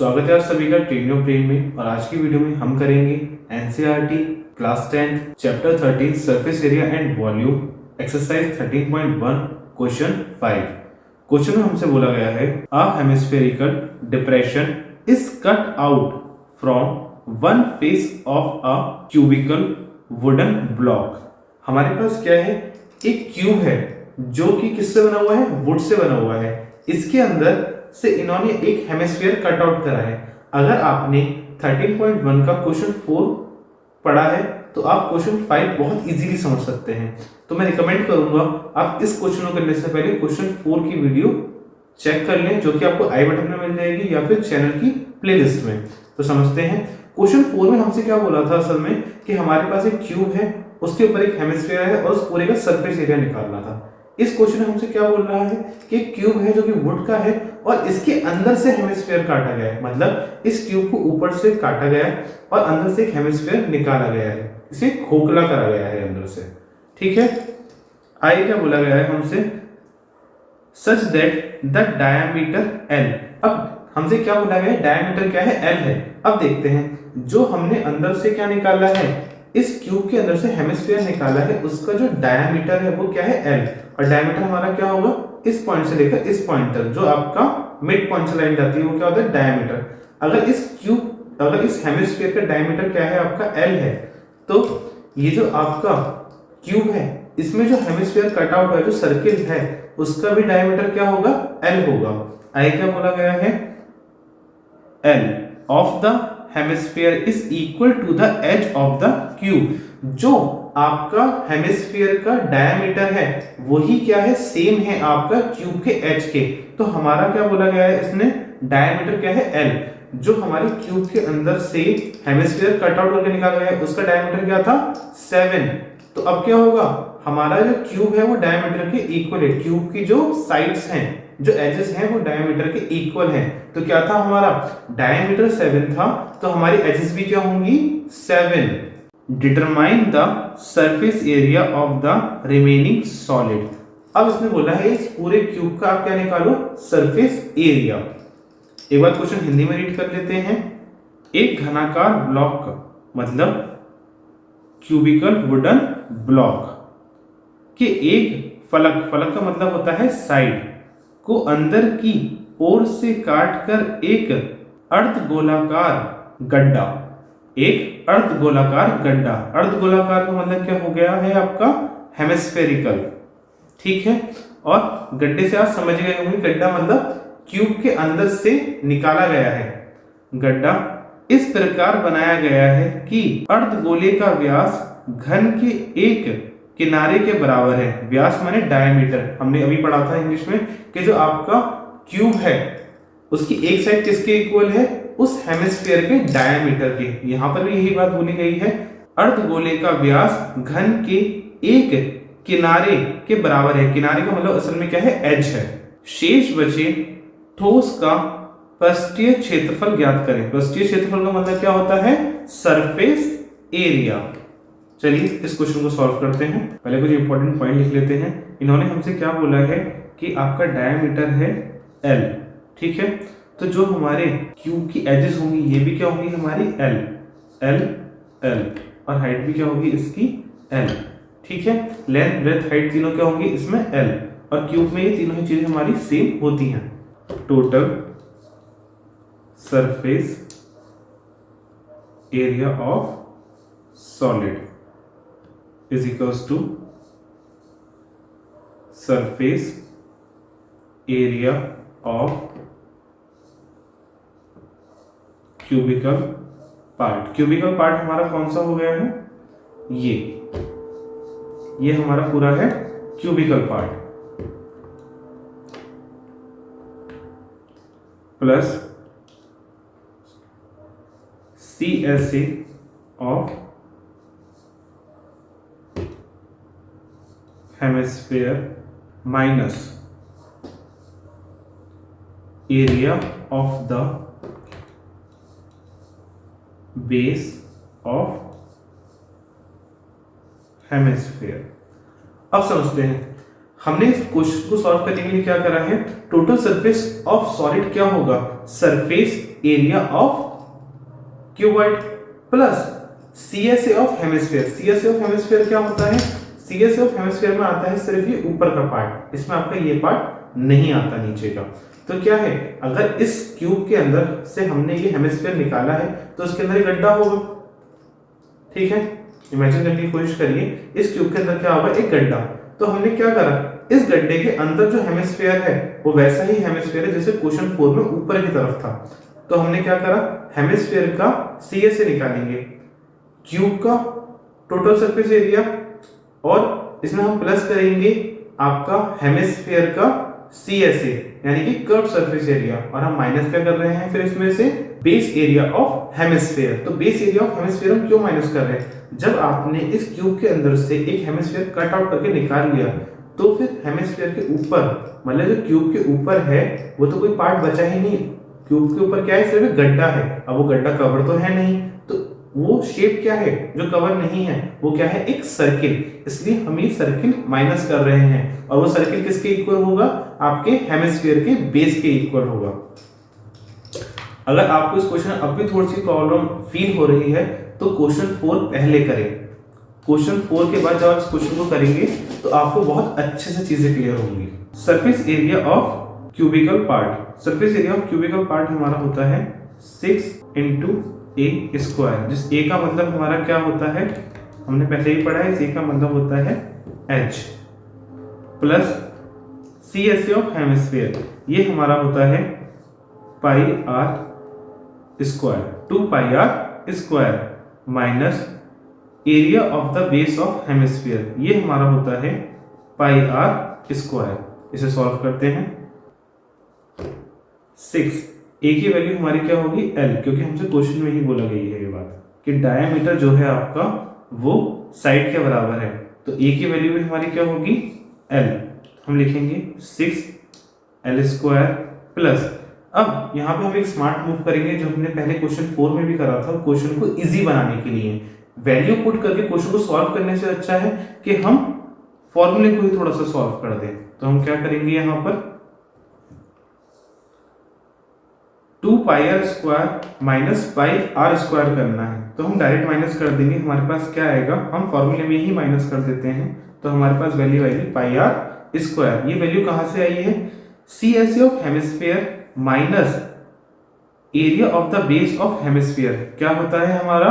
स्वागत है आप सभी का ट्रेन ऑफ ब्रेन में। और आज की वीडियो में हम करेंगे NCERT class 10 chapter 13 surface area and volume exercise 13.1 question 5। Question में हमसे बोला गया है a hemispherical depression is cut out from one face of a cubical wooden block. हमारे पास क्या है, एक क्यूब है जो कि किससे बना हुआ है, वुड से बना हुआ है। इसके अंदर से इन्होंने एक हेमिस्फीयर कट आउट करा है। अगर आपने 13.1 का क्वेश्चन 4 पढ़ा है तो आप क्वेश्चन 5 बहुत इजीली समझ सकते हैं। तो मैं रिकमेंड करूंगा आप इस क्वेश्चन को करने से पहले क्वेश्चन 4 की वीडियो चेक कर लें, जो कि आपको आई बटन में मिल जाएगी या फिर चैनल की प्लेलिस्ट में। तो समझते हैं क्वेश्चन 4 में हमसे क्या बोला था असल में, कि हमारे पास एक क्यूब है, उसके ऊपर एक हेमिस्फीयर है और उस पूरे का सरफेस एरिया निकालना था। इस क्वेश्चन में हमसे क्या बोल रहा है कि क्यूब है जो कि वुड का है और इसके अंदर से हेमिस्फीयर काटा गया है, मतलब इस क्यूब को ऊपर से काटा गया है और अंदर से एक हेमिस्फीयर निकाला गया है, इसे खोखला करा गया है अंदर से। ठीक है, आगे क्या बोला गया है हमसे, such that the diameter L. अब हमसे क्या बोला गया है, डायमीटर क्या है, एल है। अब देखते हैं जो हमने अंदर से क्या निकाला है, इस क्यूब के अंदर से हेमिस्फीयर निकाला है, उसका जो डायमीटर है वो क्या है, एल। और डायमीटर हमारा क्या होगा, इस पॉइंट से लेकर इस पॉइंट तक जो आपका मिड पॉइंट से लाइन जाती है वो क्या होता है, डायमीटर। अगर इस हेमिस्फीयर का डायमीटर क्या है आपका, एल है, तो ये जो आपका क्यूब है इसमें जो हेमिस्फीयर कट आउट है, जो सर्किल है, उसका भी डायमीटर क्या होगा, एल होगा। आगे क्या बोला गया है, L of the hemisphere is equal to the edge of the cube. जो आपका हेमिस्फीयर का डायमीटर है वही क्या है, सेम है आपका क्यूब के एज के। तो हमारा क्या बोला गया है, इसने डायमीटर क्या है, एल। जो हमारे क्यूब के अंदर से हेमिस्फीयर कट आउट करके निकाला गया है उसका डायमीटर क्या था, 7। तो अब क्या होगा, हमारा जो क्यूब है वो डायमीटर के इक्वल है। क्यूब की जो साइड्स हैं, जो एजेस हैं वो डायमीटर के इक्वल हैं। तो क्या था, हमारा डायमीटर 7 था, तो हमारी एजेस भी क्या होंगी, 7। Determine the surface area of the remaining solid. अब इसने बोला है इस पूरे क्यूब का आप क्या निकालो, सरफेस एरिया। एक बार क्वेश्चन हिंदी में रीड कर लेते हैं। एक घनाकार ब्लॉक मतलब क्यूबिकल वुडन ब्लॉक के एक फलक का मतलब होता है साइड को अंदर की ओर से काटकर एक अर्धगोलाकार गड्ढा, एक अर्धगोलाकार गड्ढा, अर्धगोलाकार का मतलब क्या हो गया है आपका, हेमिस्फेरिकल। ठीक है, और गड्ढे से आप समझ गए होंगे, गड्ढा मतलब क्यूब के अंदर से निकाला गया है। गड्ढा इस प्रकार बनाया गया है कि अर्धगोले का व्यास घन के एक किनारे के बराबर है। व्यास माने डायमीटर, हमने अभी पढ़ा था इंग्लिश में कि जो आपका क्यूब है उसकी एक साइड किसके इक्वल है, उस हेमिस्फीयर के डायमीटर के। यहां पर भी यही बात बोली गई है, अर्धगोले का व्यास घन के एक किनारे के बराबर है। किनारे का मतलब असल में क्या है, एज है। शेष बचे ठोस का पृष्ठीय क्षेत्रफल ज्ञात करें। पृष्ठीय क्षेत्रफल का मतलब क्या होता है, सरफेस एरिया। चलिए इस क्वेश्चन को सॉल्व करते हैं। पहले कुछ इंपॉर्टेंट पॉइंट लिख लेते हैं। इन्होंने हमसे क्या बोला है कि आपका डायमीटर है एल। ठीक है, तो जो हमारे क्यूब की एजेस होंगी ये भी क्या होंगी हमारी, एल एल एल, और हाइट भी क्या होगी इसकी, एल। ठीक है, लेंथ ब्रेथ हाइट तीनों क्या होंगी इसमें, एल। और क्यूब में ये तीनों ही चीजें हमारी सेम होती हैं। Total surface area of solid is equals to surface area of cubical part। cubical part हमारा कौन सा हो गया है, ये हमारा पूरा है cubical part plus CSA of hemisphere minus area of the base of hemisphere. अब समझते हैं हमने इस क्वेश्चन को सॉल्व करने के लिए क्या करा है, टोटल सरफेस ऑफ सॉलिड क्या होगा, surface area of cuboid plus CSA of hemisphere. CSA of hemisphere क्या होता है, CSA ऑफ हेमिस्फीयर में आता है सिर्फ ये ऊपर का पार्ट, इसमें आपका ये पार्ट नहीं आता नीचे का। तो क्या है, अगर इस क्यूब के अंदर से हमने ये हेमिस्फीयर निकाला है तो उसके अंदर एक गड्ढा होगा, ठीक है, इमेजिन करने की कोशिश करिए, इस क्यूब के अंदर क्या होगा, एक गड्ढा। तो हमने क्या करा, इस गड्ढे के अंदर जो हेमिस्फीयर है वो वैसा ही हेमिस्फीयर है जैसे क्वेश्चन 4 में ऊपर की तरफ था। तो हमने क्या करा, हेमिस्फीयर का CSA निकालेंगे, क्यूब का टोटल सरफेस एरिया, और इसमें हम प्लस करेंगे आपका हेमिस्फीयर का CSA यानी कि कर्व सरफेस एरिया, और हम माइनस क्या कर रहे हैं फिर इसमें से बेस एरिया ऑफ हेमिस्फीयर। तो बेस एरिया ऑफ हेमिस्फीयर हम क्यों माइनस कर रहे हैं, जब आपने इस क्यूब के अंदर से एक हेमिस्फीयर कट आउट करके निकाल लिया तो फिर हेमिस्फीयर के ऊपर, मतलब जो क्यूब के ऊपर है वो तो कोई पार्ट बचा ही नहीं, क्यूब के ऊपर क्या है, सिर्फ गड्ढा है। अब वो गड्ढा कवर तो है नहीं, तो वो शेप क्या है जो कवर नहीं है, वो क्या है, एक सर्किल, इसलिए हम ये सर्किल माइनस कर रहे हैं, और वो सर्किल किसके इक्वल होगा, आपके हेमिस्फीयर के बेस के इक्वल होगा। अगर आपको इस क्वेश्चन अब भी थोड़ी सी प्रॉब्लम फील हो रही है तो क्वेश्चन 4 पहले करें, क्वेश्चन 4 के बाद जब आप इस क्वेश्चन को करेंगे तो आपको बहुत अच्छे से चीजें क्लियर होंगी। Surface area of cubicle part, surface area of cubicle part हमारा होता है 6 × A स्क्वायर, जिस A का मतलब हमारा क्या होता है, हमने पहले ही पढ़ा है, इस A का मतलब होता है H plus CSA of hemisphere, ये हमारा होता है पाई r square, 2 pi r square minus area of the base of hemisphere, ये हमारा होता है पाई r स्क्वायर। इसे सॉल्व करते हैं, 6 A की वैल्यू हमारी क्या होगी, L, क्योंकि हमसे क्वेश्चन में ही बोला गई है ये बात कि डायमीटर जो है आपका वो साइड के बराबर है, तो A की वैल्यू भी हमारी क्या होगी, L, हम लिखेंगे 6L स्क्वायर प्लस, अब यहाँ पे हम एक स्मार्ट मूव करेंगे जो हमने पहले क्वेश्चन 4 में भी करा था, क्वेश्चन को इजी बनाने के लिए वैल्यू पुट करके क्वेश्चन को सॉल्व करने से अच्छा है कि हम फॉर्मूले को ही थोड़ा सा सॉल्व कर दें। तो हम क्या करेंगे, यहाँ पर 2 पाई r square minus pi r square करना है, तो हम डायरेक्ट माइनस कर देंगे, हमारे पास क्या आएगा, हम फॉर्मूले में ही माइनस कर देते हैं, तो हमारे पास वैल्यू आएगी पाई r स्क्वायर। ये वैल्यू कहाँ से आई है, CSA of hemisphere minus area of the base of hemisphere, क्या होता है हमारा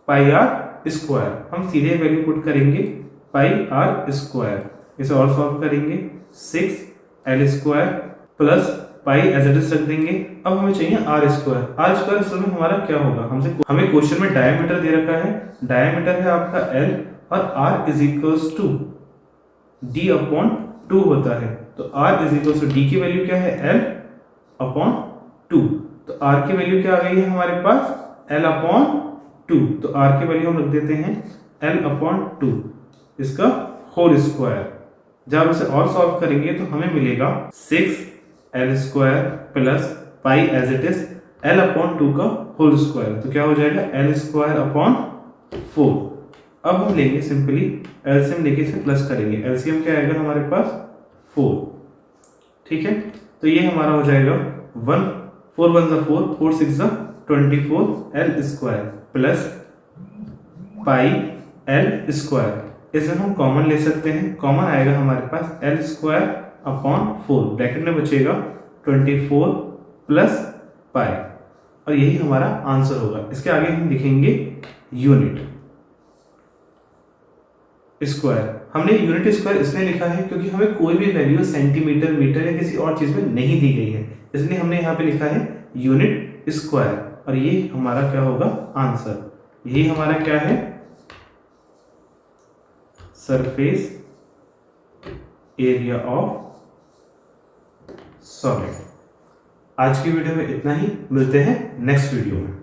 पाई r स्क्वायर। हम सीधे वैल्यू पुट करेंगे पाई r स्क्वायर, इसे और सॉल्व करेंगे, 6L square plus pi as it is रख देंगे। अब हमें चाहिए r स्क्वायर, r स्क्वायर असल में हमारा क्या होगा, हमें क्वेश्चन में डायमीटर दे रखा है, डायमीटर है आपका L और r is equals to d upon 2 होता है, तो r is equals to d की वैल्यू क्या है, L अपॉन 2, तो r की वैल्यू क्या आ गई है हमारे पास, L अपॉन 2, तो r की वैल्यू हम रख देते हैं L अपॉन 2, इसका होल स्क्वायर। जब इसे और सॉल्व करेंगे तो हमें मिलेगा 6L square plus pi as it is L upon 2 का होल स्क्वायर, तो क्या हो जाएगा L स्क्वायर अपॉन 4। अब हम लेंगे सिंपली एलसीएम लेके इसे प्लस करेंगे, एलसीएम क्या आएगा हमारे पास 4, ठीक है, तो ये हमारा हो जाएगा 1 4 1 4 4 6 24 L स्क्वायर प्लस पाई L स्क्वायर, इसे हम कॉमन ले सकते हैं, कॉमन आएगा हमारे पास L स्क्वायर अपॉन 4, ब्रैकेट में बचेगा 24 प्लस पाई, और यही हमारा आंसर होगा। इसके आगे हम लिखेंगे यूनिट स्क्वायर। हमने यूनिट स्क्वायर इसलिए लिखा है क्योंकि हमें कोई भी वैल्यू सेंटीमीटर, मीटर या किसी और चीज में नहीं दी गई है, इसलिए हमने यहाँ पे लिखा है यूनिट स्क्वायर, और ये हमारा क्या होगा आंसर। यही हमारा क्या है, सरफेस एरिया ऑफ सॉलिड। आज की वीडियो में इतना ही, मिलते हैं नेक्स्ट वीडियो में।